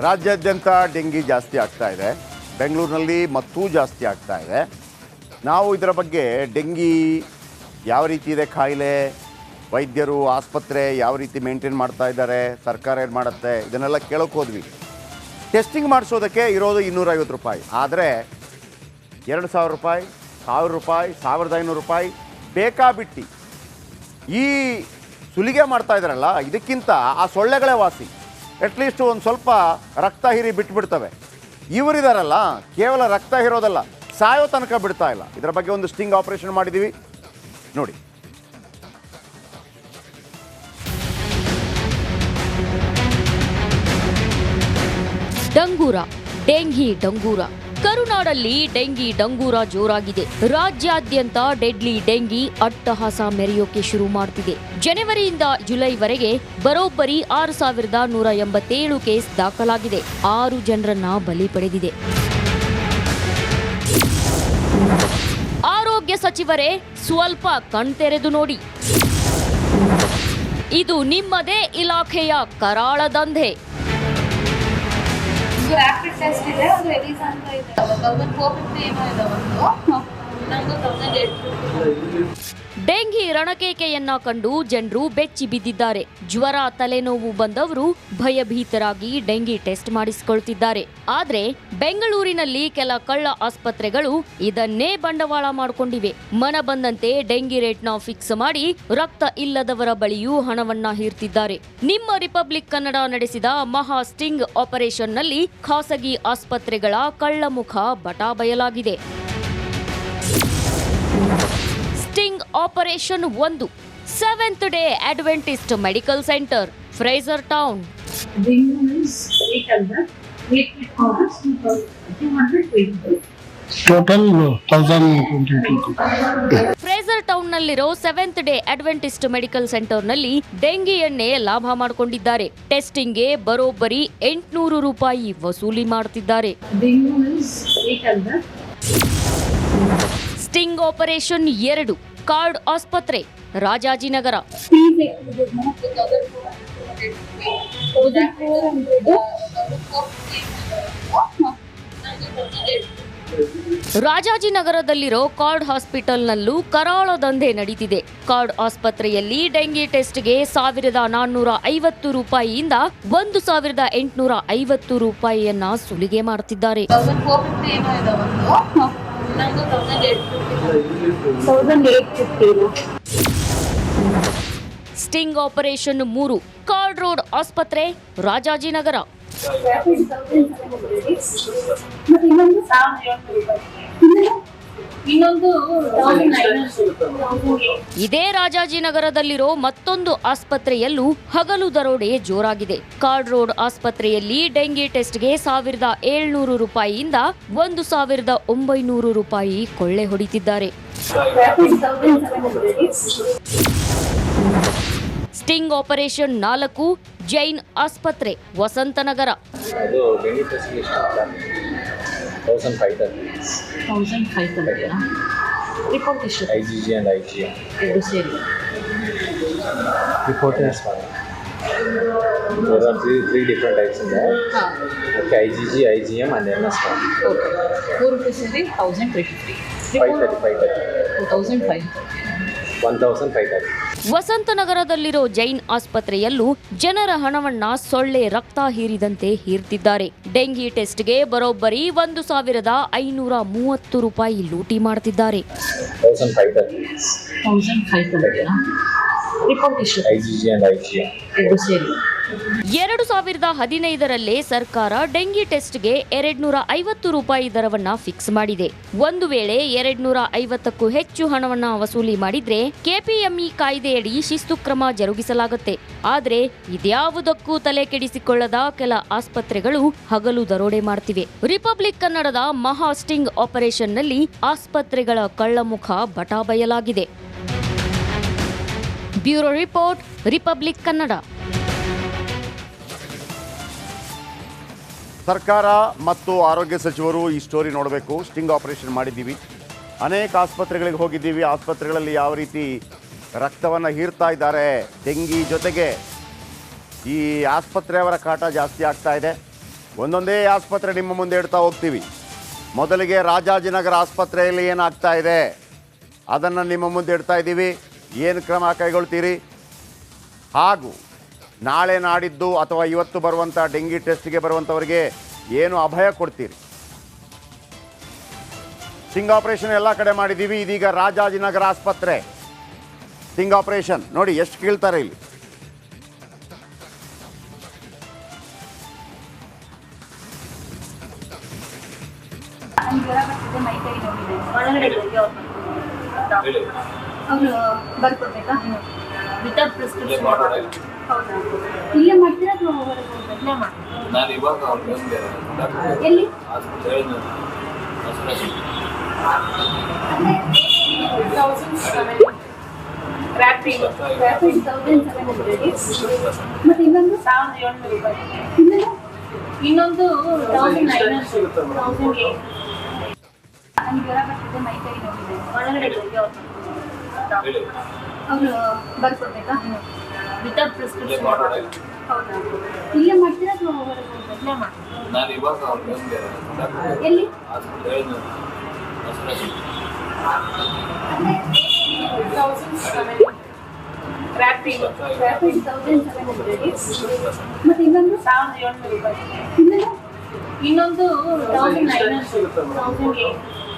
ರಾಜ್ಯಾದ್ಯಂತ ಡೆಂಗಿ ಜಾಸ್ತಿ ಆಗ್ತಾ ಇದೆ. ಬೆಂಗಳೂರಿನಲ್ಲಿ ಮತ್ತೂ ಜಾಸ್ತಿ ಆಗ್ತಾ ಇದೆ. ನಾವು ಇದರ ಬಗ್ಗೆ ಡೆಂಗಿ ಯಾವ ರೀತಿ ಇದೆ ಕಾಯಿಲೆ, ವೈದ್ಯರು ಆಸ್ಪತ್ರೆ ಯಾವ ರೀತಿ ಮೇಂಟೈನ್ ಮಾಡ್ತಾ ಇದ್ದಾರೆ, ಸರ್ಕಾರ ಏನು ಮಾಡುತ್ತೆ, ಇದನ್ನೆಲ್ಲ ಕೇಳೋಕೆ ಹೋದ್ವಿ. ಟೆಸ್ಟಿಂಗ್ ಮಾಡಿಸೋದಕ್ಕೆ ಇರೋದು 250 ರೂಪಾಯಿ. ಆದರೆ 2000 ರೂಪಾಯಿ, 1000 ರೂಪಾಯಿ, 1500 ರೂಪಾಯಿ ಬೇಕಾಬಿಟ್ಟು ಈ ಸುಲಿಗೆ ಮಾಡ್ತಾ ಇದ್ದಾರಲ್ಲ, ಇದಕ್ಕಿಂತ ಆ ಸೊಳ್ಳೆಗಳೇ ವಾಸಿ. ಅಟ್ಲೀಸ್ಟ್ ಒಂದು ಸ್ವಲ್ಪ ರಕ್ತ ಹೀರಿ ಬಿಟ್ಬಿಡ್ತವೆ. ಇವರಿದಾರಲ್ಲ, ಕೇವಲ ರಕ್ತ ಹೀರೋದಲ್ಲ, ಸಾಯೋ ತನಕ ಬಿಡ್ತಾ ಇಲ್ಲ. ಇದರ ಬಗ್ಗೆ ಒಂದು ಸ್ಟಿಂಗ್ ಆಪರೇಷನ್ ಮಾಡಿದ್ದೀವಿ ನೋಡಿ. ಡಂಗೂರ, ಡೆಂಗಿ ಡಂಗೂರ. ಕರುನಾಡಲ್ಲಿ ಡೆಂಗಿ ಡಂಗೂರ ಜೋರಾಗಿದೆ. ರಾಜ್ಯಾದ್ಯಂತ ಡೆಡ್ಲಿ ಡೆಂಗಿ ಅಟ್ಟಹಾಸ ಮೆರೆಯೋಕೆ ಶುರು ಮಾಡ್ತಿದೆ. ಜನವರಿಯಿಂದ ಜುಲೈವರೆಗೆ ಬರೋಬ್ಬರಿ 6187 ಕೇಸ್ ದಾಖಲಾಗಿದೆ. 6 ಜನರನ್ನ ಬಲಿ ಪಡೆದಿದೆ. ಆರೋಗ್ಯ ಸಚಿವರೇ ಸ್ವಲ್ಪ ಕಣ್ತೆರೆದು ನೋಡಿ. ಇದು ನಿಮ್ಮದೇ ಇಲಾಖೆಯ ಕರಾಳ ದಂಧೆ. ರ್ಯಾಪಿಡ್ ಟೆಸ್ಟ್ ಇದೆ, ಒಂದು ರಿಲೀಸ್ ಅಂತ ಇದೆ. 1450 ಏನೋ ಇದೆ, ನಮ್ದು 1850. ಡೆಂಗಿ ರಣಕೇಕೆಯನ್ನ ಕಂಡು ಜನರು ಬೆಚ್ಚಿ ಬಿದ್ದಿದ್ದಾರೆ. ಜ್ವರ, ತಲೆನೋವು ಬಂದವರು ಭಯಭೀತರಾಗಿ ಡೆಂಗಿ ಟೆಸ್ಟ್ ಮಾಡಿಸಿಕೊಳ್ತಿದ್ದಾರೆ. ಆದ್ರೆ ಬೆಂಗಳೂರಿನಲ್ಲಿ ಕೆಲ ಕಳ್ಳ ಆಸ್ಪತ್ರೆಗಳು ಇದನ್ನೇ ಬಂಡವಾಳ ಮಾಡಿಕೊಂಡಿವೆ. ಮನ ಬಂದಂತೆ ಡೆಂಗಿ ರೇಟ್ನ ಫಿಕ್ಸ್ ಮಾಡಿ ರಕ್ತ ಇಲ್ಲದವರ ಬಳಿಯೂ ಹಣವನ್ನ ಹೀರ್ತಿದ್ದಾರೆ. ನಿಮ್ಮ ರಿಪಬ್ಲಿಕ್ ಕನ್ನಡ ನಡೆಸಿದ ಮಹಾ ಸ್ಟಿಂಗ್ ಆಪರೇಷನ್ನಲ್ಲಿ ಖಾಸಗಿ ಆಸ್ಪತ್ರೆಗಳ ಕಳ್ಳಮುಖ ಬಟಾ ಬಯಲಾಗಿದೆ. Sting operation 1, 7th day Adventist medical centre, Frazer Town. Frazer ಟೌನ್ನಲ್ಲಿರೋ 7th ಡೇ ಅಡ್ವೆಂಟಿಸ್ಟ್ ಮೆಡಿಕಲ್ ಸೆಂಟರ್ನಲ್ಲಿ ಡೆಂಗಿಯನ್ನೇ ಲಾಭ ಮಾಡಿಕೊಂಡಿದ್ದಾರೆ. ಟೆಸ್ಟಿಂಗ್ಗೆ ಬರೋಬ್ಬರಿ 800 ರೂಪಾಯಿ ವಸೂಲಿ ಮಾಡುತ್ತಿದ್ದಾರೆ. ಸ್ಟಿಂಗ್ ಆಪರೇಷನ್ 2, ಕಾರ್ಡ್ ಆಸ್ಪತ್ರೆ, ರಾಜಾಜಿನಗರ. ರಾಜಾಜಿನಗರದಲ್ಲಿರೋ ಕಾರ್ಡ್ ಹಾಸ್ಪಿಟಲ್ನಲ್ಲೂ ಕರಾಳ ದಂಧೆ ನಡೀತಿದೆ. ಕಾರ್ಡ್ ಆಸ್ಪತ್ರೆಯಲ್ಲಿ ಡೆಂಗಿ ಟೆಸ್ಟ್ಗೆ 1450 ರೂಪಾಯಿಯಿಂದ 1850 ರೂಪಾಯಿಯನ್ನ ಸುಲಿಗೆ ಮಾಡುತ್ತಿದ್ದಾರೆ. ಸ್ಟಿಂಗ್ ಆಪರೇಷನ್ 3, ಕಾರ್ಡ್ ರೋಡ್ ಆಸ್ಪತ್ರೆ, ರಾಜಾಜಿನಗರ. ಇದೇ ರಾಜಾಜಿನಗರದಲ್ಲಿರೋ ಮತ್ತೊಂದು ಆಸ್ಪತ್ರೆಯಲ್ಲೂ ಹಗಲು ದರೋಡೆ ಜೋರಾಗಿದೆ. ಕಾರ್ಡ್ ರೋಡ್ ಆಸ್ಪತ್ರೆಯಲ್ಲಿ ಡೆಂಗಿ ಟೆಸ್ಟ್ಗೆ 1700 ರೂಪಾಯಿಯಿಂದ 1900 ರೂಪಾಯಿ ಕೊಳ್ಳೆ ಹೊಡಿತಿದ್ದಾರೆ. ಸ್ಟಿಂಗ್ ಆಪರೇಷನ್ 4, ಜೈನ್ ಆಸ್ಪತ್ರೆ, ವಸಂತನಗರ. ರಿಪೋರ್ಟ್ ಎಷ್ಟು? IgG and IgM ಎರಡು ಸೇರಿ report is fine. There are three different types in there. Okay, IgG, IgM and MS1. Okay. 4 rupees ಸೇರಿ 1350. 530. 1530. ವಸಂತನಗರದಲ್ಲಿರೋ ಜೈನ್ ಆಸ್ಪತ್ರೆಯಲ್ಲೂ ಜನರ ಹಣವನ್ನ ಸೊಳ್ಳೆ ರಕ್ತ ಹೀರಿದಂತೆ ಹೀರ್ತಿದ್ದಾರೆ. ಡೆಂಗಿ ಟೆಸ್ಟ್ಗೆ ಬರೋಬ್ಬರಿ 1530 ರೂಪಾಯಿ ಲೂಟಿ ಮಾಡ್ತಿದ್ದಾರೆ. 1530. ರಿಪೋರ್ಟ್ ಎಷ್ಟು? IgG and IgM ಎರಡು ಸೇರಿ 2015ರಲ್ಲೇ ಸರ್ಕಾರ ಡೆಂಗಿ ಟೆಸ್ಟ್ಗೆ 250 ರೂಪಾಯಿ ದರವನ್ನ ಫಿಕ್ಸ್ ಮಾಡಿದೆ. ಒಂದು ವೇಳೆ 250ಕ್ಕೂ ಹೆಚ್ಚು ಹಣವನ್ನ ವಸೂಲಿ ಮಾಡಿದ್ರೆ ಕೆಪಿಎಂಇ ಕಾಯ್ದೆಯಡಿ ಶಿಸ್ತು ಕ್ರಮ ಜರುಗಿಸಲಾಗುತ್ತೆ. ಆದ್ರೆ ಇದ್ಯಾವುದಕ್ಕೂ ತಲೆ ಕೆಡಿಸಿಕೊಳ್ಳದ ಕೆಲ ಆಸ್ಪತ್ರೆಗಳು ಹಗಲು ದರೋಡೆ ಮಾಡ್ತಿವೆ. ರಿಪಬ್ಲಿಕ್ ಕನ್ನಡದ ಮಹಾ ಸ್ಟಿಂಗ್ ಆಪರೇಷನ್ನಲ್ಲಿ ಆಸ್ಪತ್ರೆಗಳ ಕಳ್ಳಮುಖ ಬಟಾ ಬಯಲಾಗಿದೆ. Bureau report, republic Kannada. ಸರ್ಕಾರ ಮತ್ತು ಆರೋಗ್ಯ ಸಚಿವರು ಈ ಸ್ಟೋರಿ ನೋಡಬೇಕು. ಸ್ಟಿಂಗ್ ಆಪರೇಷನ್ ಮಾಡಿದ್ದೀವಿ, ಅನೇಕ ಆಸ್ಪತ್ರೆಗಳಿಗೆ ಹೋಗಿದ್ದೀವಿ. ಆಸ್ಪತ್ರೆಗಳಲ್ಲಿ ಯಾವ ರೀತಿ ರಕ್ತವನ್ನು ಹೀರ್ತಾ ಇದ್ದಾರೆ. ಡೆಂಗಿ ಜೊತೆಗೆ ಈ ಆಸ್ಪತ್ರೆಯವರ ಕಾಟ ಜಾಸ್ತಿ ಆಗ್ತಾ ಇದೆ. ಒಂದೊಂದೇ ಆಸ್ಪತ್ರೆ ನಿಮ್ಮ ಮುಂದೆ ಇಡ್ತಾ ಹೋಗ್ತೀವಿ. ಮೊದಲಿಗೆ ರಾಜಾಜಿನಗರ ಆಸ್ಪತ್ರೆಯಲ್ಲಿ ಏನಾಗ್ತಾ ಇದೆ ಅದನ್ನು ನಿಮ್ಮ ಮುಂದೆ ಇಡ್ತಾ ಇದ್ದೀವಿ. ಏನು ಕ್ರಮ ಕೈಗೊಳ್ತೀರಿ, ಹಾಗೂ ನಾಳೆ ನಾಡಿದ್ದು ಅಥವಾ ಇವತ್ತು ಬರುವಂಥ ಡೆಂಗಿ ಟೆಸ್ಟ್ಗೆ ಬರುವಂಥವರಿಗೆ ಏನು ಅಭಯ ಕೊಡ್ತೀರಿ? ಸ್ಟಿಂಗ್ ಆಪರೇಷನ್ ಎಲ್ಲ ಕಡೆ ಮಾಡಿದ್ದೀವಿ, ಇದೀಗ ರಾಜಾಜಿನಗರ ಆಸ್ಪತ್ರೆ ಸ್ಟಿಂಗ್ ಆಪರೇಷನ್ ನೋಡಿ ಎಷ್ಟು ಕೇಳ್ತಾರೆ ಇಲ್ಲಿ. ಅವರು ಬರ್ಕೊಡ್ಬೇಕಾ ವಿತೌಟ್ ಪ್ರಿಸ್ಕ್ರಿಪ್ಷನ್? ಇಲ್ಲೇ ಮಾಡ್ತೀರಾ ಅಥವಾ ಹೊರಗೆ ಹೋಗ್ಬೇಕಾ? ನಾನು ಇವಾಗ ಎಲ್ಲಿ? ರ್ಯಾಪಿಡ್ 1700 ಮತ್ತೆ ಇನ್ನೊಂದು 1700 ರೂಪಾಯಿ, ಇನ್ನೊಂದು 1900 1800. ನನಗೆ ಜ್ವರ ಬರ್ತಿದೆ, ಮೈ ಕೈ ನೋವಿದೆ, ಒಳಗಡೆ ಹೋಗಿ ಅವರು ಬರ್ಕೊಡ್ಬೇಕಾ ವಿತೌಟ್ ಪ್ರಿಸ್ಕ್ರಿಪ್ಷನ್? ಹೌದಾ, ಇಲ್ಲೇ ಮಾಡ್ತೀರಾ ಅಥವಾ ಹೊರಗೆ ಹೋಗ್ಬೇಕಾ? ನಾನು ಇವಾಗ ಎಲ್ಲಿ? ರ್ಯಾಪಿಡ್ 1700 ಮತ್ತೆ ಇನ್ನೊಂದು 1700 ರೂಪಾಯಿ, ಇನ್ನೊಂದು 1900 1800.